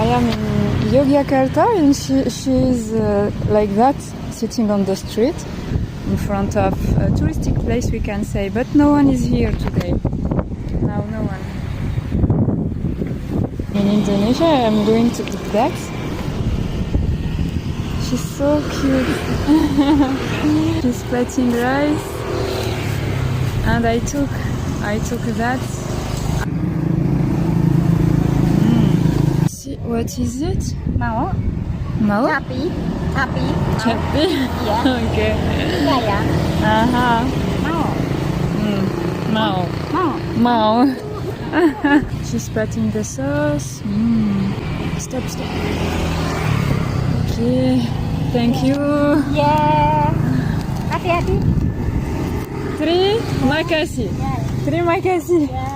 I am in Yogyakarta and she's like that, sitting on the street in front of a touristic place, we can say, but no one is here today. Now no one. In Indonesia I'm going to decouverte. She's so cute. She's plating rice and I took that. See, what is it? Mau? Mau? Sapi. Sapi? Yeah. Okay. Yeah, yeah. Aha. Mau. Mau. She's patting the sauce. Stop. Okay. Thank you. Yeah. Hati-hati. Terima kasih. Yeah. Terima kasih. Yeah.